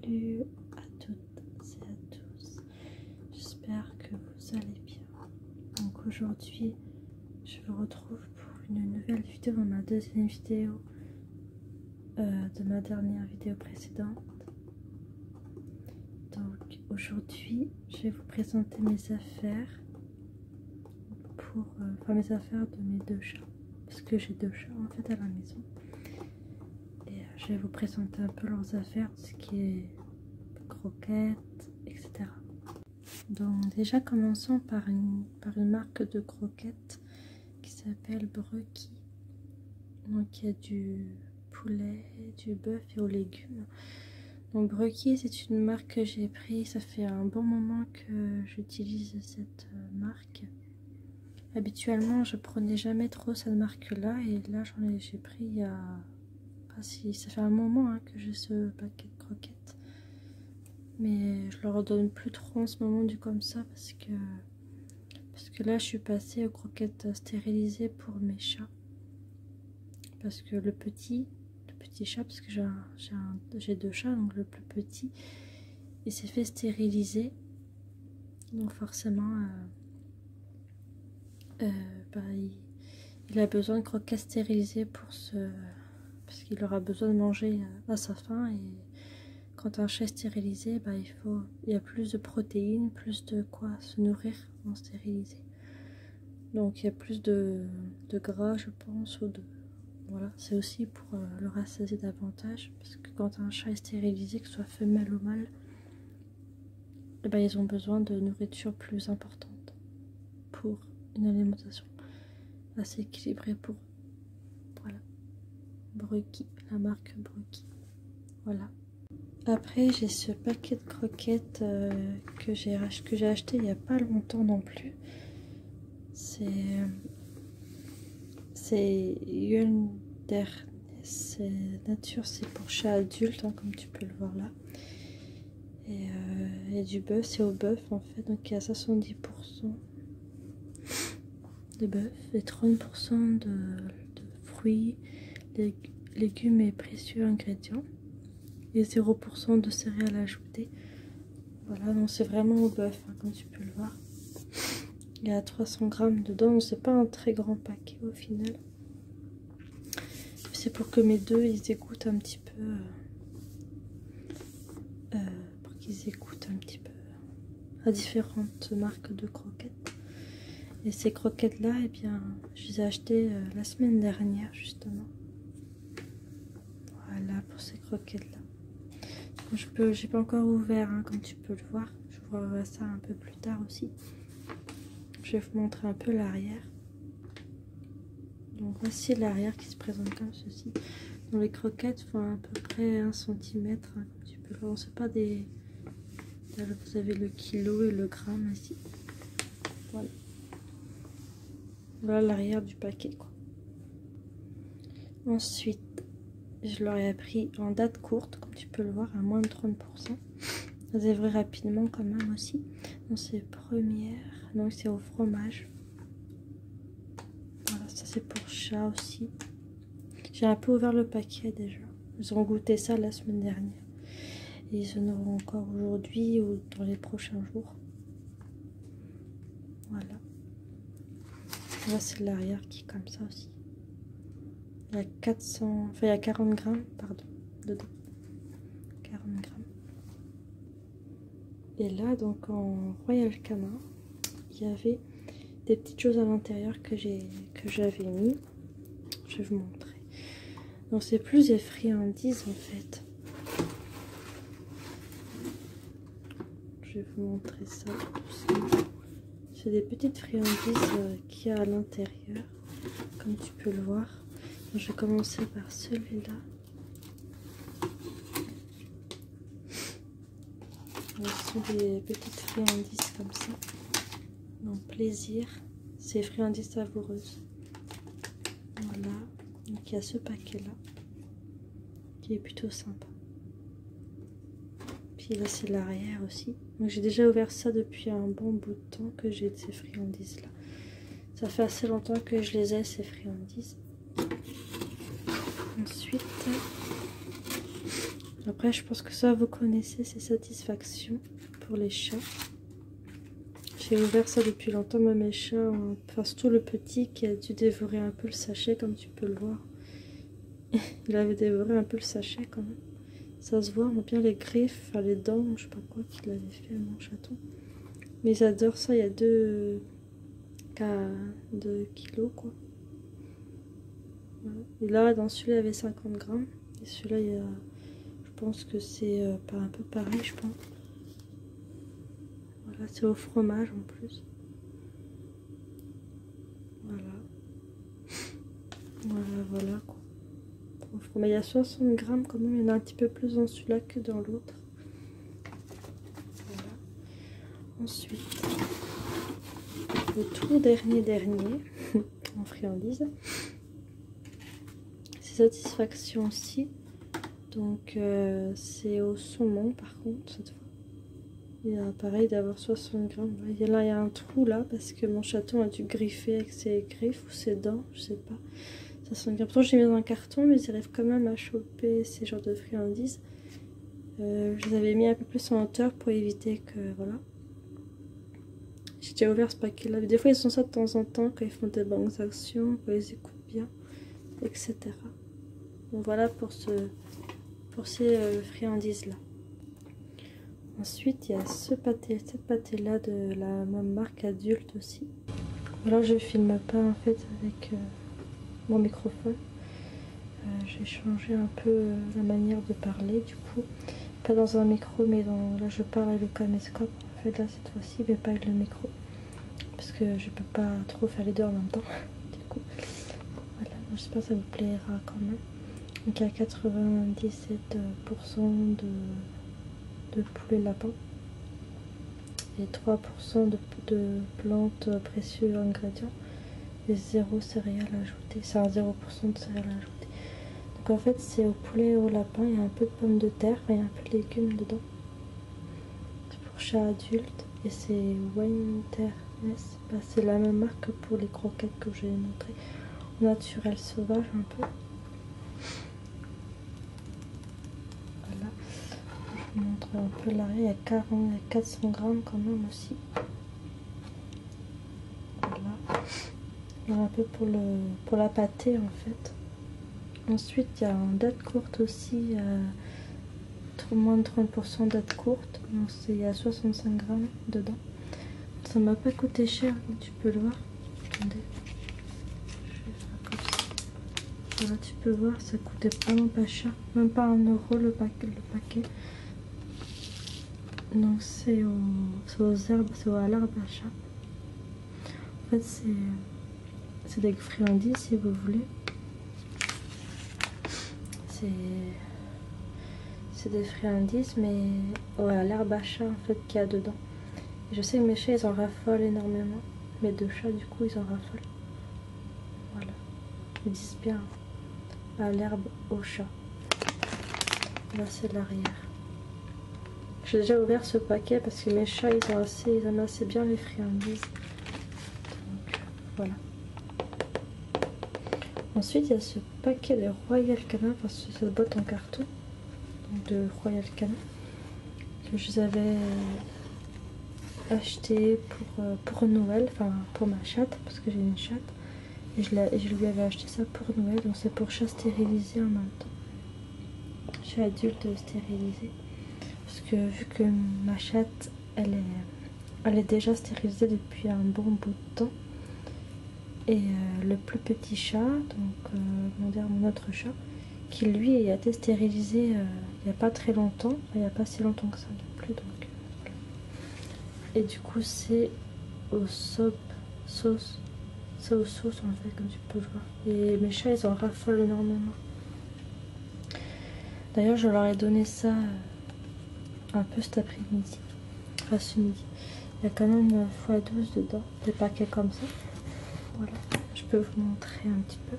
Salut à toutes et à tous, j'espère que vous allez bien. Donc aujourd'hui, je vous retrouve pour une nouvelle vidéo, dans ma deuxième vidéo de ma dernière vidéo précédente. Donc aujourd'hui, je vais vous présenter mes affaires, mes affaires de mes deux chats, parce que j'ai deux chats en fait à la maison. Et je vais vous présenter un peu leurs affaires, ce qui est croquettes, etc. Donc déjà commençons par une marque de croquettes qui s'appelle Brucky. Donc il y a du poulet, du bœuf et aux légumes. Donc Brucky, c'est une marque que j'ai pris, ça fait un bon moment que j'utilise cette marque. Habituellement je prenais jamais trop cette marque là, et là j'ai pris il y a ça fait un moment que j'ai ce paquet de croquettes, mais je leur donne plus trop en ce moment du comme ça parce que là je suis passée aux croquettes stérilisées pour mes chats, parce que le petit chat, parce que j'ai deux chats, donc le plus petit il s'est fait stériliser, donc forcément il a besoin de croquettes stérilisées parce qu'il aura besoin de manger à sa faim, et quand un chat est stérilisé, il y a plus de protéines, plus de quoi se nourrir en stérilisé. Donc il y a plus de gras, je pense, voilà, c'est aussi pour le rassasier davantage, parce que quand un chat est stérilisé, que ce soit femelle ou mâle, ils ont besoin de nourriture plus importante pour une alimentation assez équilibrée pour eux. Voilà. Brucky, la marque Brucky. Voilà. Après, j'ai ce paquet de croquettes que j'ai acheté il n'y a pas longtemps non plus. C'est Wilderness Nature, c'est pour chats adultes, comme tu peux le voir là. Et du bœuf, c'est au bœuf en fait, donc il y a 70% de bœuf et 30% de fruits, légumes et précieux ingrédients, et 0% de céréales ajoutées. Voilà, donc c'est vraiment au bœuf, comme tu peux le voir. Il y a 300 grammes dedans, c'est pas un très grand paquet au final. C'est pour que mes deux ils écoutent un petit peu, à différentes marques de croquettes. Et ces croquettes là, je les ai achetées la semaine dernière justement. Voilà pour ces croquettes là. J'ai pas encore ouvert, comme tu peux le voir. Je vous reverrai ça un peu plus tard aussi. Je vais vous montrer un peu l'arrière. Donc voici l'arrière qui se présente comme ceci. Donc les croquettes font à peu près 1 cm, comme tu peux le voir. C'est pas des... Là, vous avez le kilo et le gramme ici. Voilà. Voilà l'arrière du paquet, quoi. Ensuite, je leur ai pris en date courte, comme tu peux le voir, à moins de 30%. Ça devrait rapidement quand même aussi. Donc c'est première, donc c'est au fromage. Voilà, ça c'est pour chat aussi. J'ai un peu ouvert le paquet déjà. Ils ont goûté ça la semaine dernière. Et ils en auront encore aujourd'hui ou dans les prochains jours. Voilà. Là c'est l'arrière qui est comme ça aussi. Il y a 40 grammes, pardon, dedans. 40 grammes. Et là, donc en Royal Canin, il y avait des petites choses à l'intérieur que j'avais mis. Je vais vous montrer. Donc c'est plus des friandises en fait. Je vais vous montrer ça. C'est des petites friandises qu'il y a à l'intérieur, comme tu peux le voir. Donc, je vais commencer par celui-là. Ce sont des petites friandises comme ça. Donc plaisir, c'est friandises savoureuses. Voilà, donc il y a ce paquet là qui est plutôt sympa. Puis là c'est l'arrière aussi. Donc j'ai déjà ouvert ça depuis un bon bout de temps que j'ai de ces friandises là. Ça fait assez longtemps que je les ai, ces friandises. Ensuite, Après, je pense que ça, vous connaissez, c'est Satisfaction pour les chats. J'ai ouvert ça depuis longtemps, mais mes chats, enfin surtout le petit qui a dû dévorer un peu le sachet, comme tu peux le voir. Il avait dévoré un peu le sachet quand même. Ça se voit, on a bien les griffes, enfin les dents, je sais pas quoi qu'il avait fait à mon chaton. Mais ils adorent ça, il y a 2 kilos quoi. Voilà. Et là, dans celui-là, il y avait 50 grammes. Et celui-là, il y a, je pense que c'est un peu pareil, je pense. Voilà, c'est au fromage en plus. Voilà. Voilà quoi. Mais il y a 60 grammes quand même, il y en a un petit peu plus dans celui-là que dans l'autre. Voilà. Ensuite, le tout dernier en friandise, c'est Satisfaction aussi. Donc c'est au saumon par contre cette fois. Il y a pareil d'avoir 60 grammes. Il y a un trou là parce que mon chaton a dû griffer avec ses griffes ou ses dents, je sais pas. Ça sent bien. Pourtant, j'ai mis dans un carton, mais ils arrivent quand même à choper ces genres de friandises. Je les avais mis un peu plus en hauteur pour éviter que. Voilà. J'ai déjà ouvert ce paquet-là. Des fois, ils sont ça de temps en temps quand ils font des bonnes actions, quand ils écoutent bien, etc. Donc voilà pour ces friandises-là. Ensuite, il y a cette pâté-là de la même marque adulte aussi. Là, je filme pas en fait avec. Mon microphone, j'ai changé un peu la manière de parler du coup, pas dans un micro mais là je parle avec le caméscope en fait là cette fois-ci, mais pas avec le micro parce que je peux pas trop faire les deux en même temps du coup voilà, j'espère que ça vous plaira quand même. Donc il y a 97% de poulet lapin et 3% de plantes précieuses ingrédients et 0 céréales ajoutées, c'est un 0% de céréales ajoutées. Donc en fait c'est au poulet et au lapin, il y a un peu de pommes de terre, il y a un peu de légumes dedans. C'est pour chat adulte et c'est Winterness, c'est la même marque que pour les croquettes que j'ai montré. Naturel sauvage un peu. Voilà, je vous montre un peu l'arrière, il y a 400 grammes quand même aussi. Voilà. Un peu pour la pâtée en fait. Ensuite il y a en date courte aussi, moins de 30% date courte, donc il y a 65 grammes dedans. Ça m'a pas coûté cher comme tu peux le voir. Attendez, je vais faire comme ça. Voilà, tu peux voir, ça coûtait vraiment pas cher, même pas 1 euro le paquet. Donc c'est aux herbes, c'est à l'herbe à chat. En fait c'est des friandises si vous voulez. C'est des friandises mais à l'herbe à chat en fait qu'il y a dedans. Et je sais que mes chats ils en raffolent énormément. Mes 2 chats du coup ils en raffolent. Voilà. Ils disent bien à l'herbe au chat. Là c'est l'arrière. J'ai déjà ouvert ce paquet parce que mes chats ils aiment assez bien les friandises. Donc voilà. Ensuite, il y a ce paquet de Royal Canin, enfin cette boîte en carton de Royal Canin que je vous avais acheté pour Noël, enfin pour ma chatte, parce que j'ai une chatte, et je lui avais acheté ça pour Noël, donc c'est pour chat stérilisé en même temps. Chat adulte stérilisé, parce que vu que ma chatte, elle est déjà stérilisée depuis un bon bout de temps. Et le plus petit chat, donc mon autre chat, qui lui a été stérilisé il n'y a pas très longtemps, il n'y a pas si longtemps que ça non plus. Donc, voilà. Et du coup c'est au sauce en fait, comme tu peux le voir. Et mes chats ils en raffolent énormément. D'ailleurs je leur ai donné ça un peu cet après-midi, enfin ce midi. Il y a quand même x12 dedans, des paquets comme ça. Voilà, je peux vous montrer un petit peu.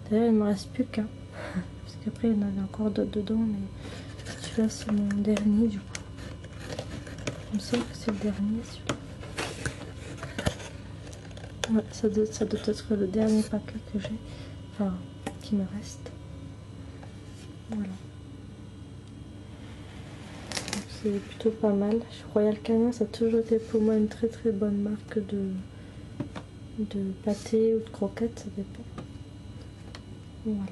D'ailleurs, il ne me reste plus qu'un. Parce qu'après, il y en avait encore d'autres dedans. Mais celui-là, c'est mon dernier du coup. Il me semble que c'est le dernier celui-là. Ouais, ça doit être le dernier paquet que j'ai. Enfin, qui me reste. Voilà. c'est plutôt pas mal. Royal Canin, ça a toujours été pour moi une très très bonne marque de pâté ou de croquettes, ça dépend. Voilà.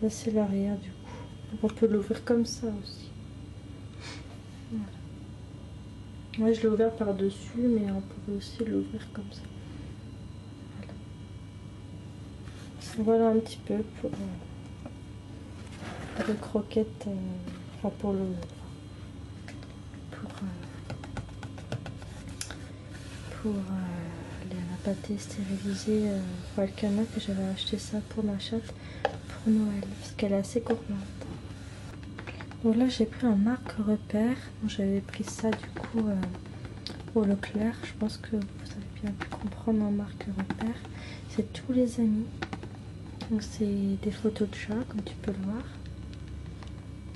Là c'est l'arrière du coup. On peut l'ouvrir comme ça aussi. Voilà. Moi je l'ai ouvert par dessus, mais on peut aussi l'ouvrir comme ça. Voilà un petit peu pour les croquettes, enfin pour la pâté stérilisée Royal Canin, que j'avais acheté ça pour ma chatte pour Noël parce qu'elle est assez gourmande. Donc là j'ai pris un marque repère. J'avais pris ça du coup au Leclerc. Je pense que vous avez bien pu comprendre en marque repère. C'est tous les amis. Donc c'est des photos de chat comme tu peux le voir.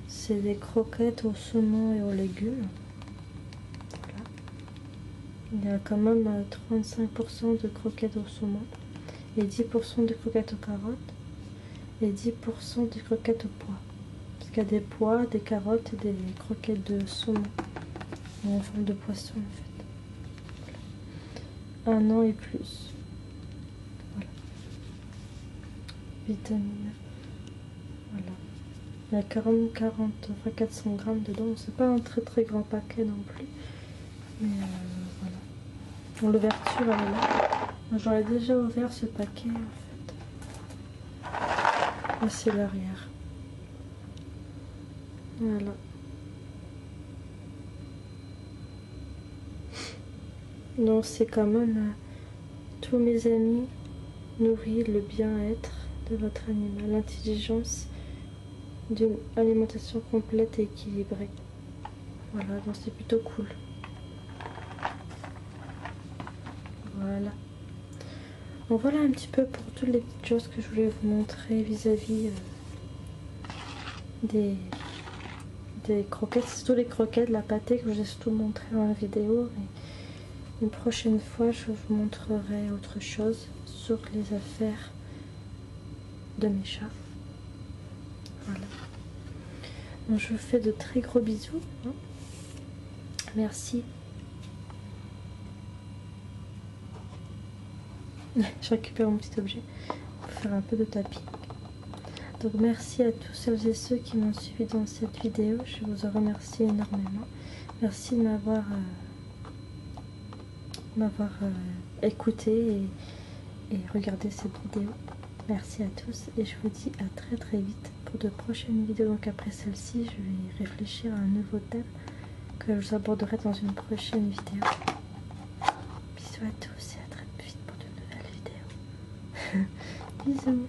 C'est des croquettes au saumon et aux légumes. Voilà. Il y a quand même 35% de croquettes au saumon et 10% de croquettes aux carottes et 10% de croquettes aux pois. Parce qu'il y a des pois, des carottes et des croquettes de saumon en forme de poisson en fait. Voilà. 1 an et plus. Voilà. Vitamines. Voilà. Il y a 400 grammes dedans. C'est pas un très très grand paquet non plus. Mais voilà. Bon, l'ouverture elle est là. J'aurais déjà ouvert ce paquet en fait. Et c'est l'arrière. Voilà. Donc c'est quand même tous mes amis nourrir le bien-être de votre animal, l'intelligence d'une alimentation complète et équilibrée. Voilà, donc c'est plutôt cool. Voilà. Donc voilà un petit peu pour toutes les petites choses que je voulais vous montrer vis-à-vis des croquettes. C'est surtout les croquettes, la pâté que je vous ai surtout montré dans la vidéo. Et une prochaine fois, je vous montrerai autre chose sur les affaires de mes chats. Voilà. Donc je vous fais de très gros bisous. Merci. Je récupère mon petit objet pour faire un peu de tapis. Donc merci à tous celles et ceux qui m'ont suivi dans cette vidéo. Je vous en remercie énormément. Merci de m'avoir écouté et regardé cette vidéo. Merci à tous et je vous dis à très très vite pour de prochaines vidéos. Donc après celle-ci, je vais réfléchir à un nouveau thème que je vous aborderai dans une prochaine vidéo. Bisous à tous et à très vite pour de nouvelles vidéos. Bisous.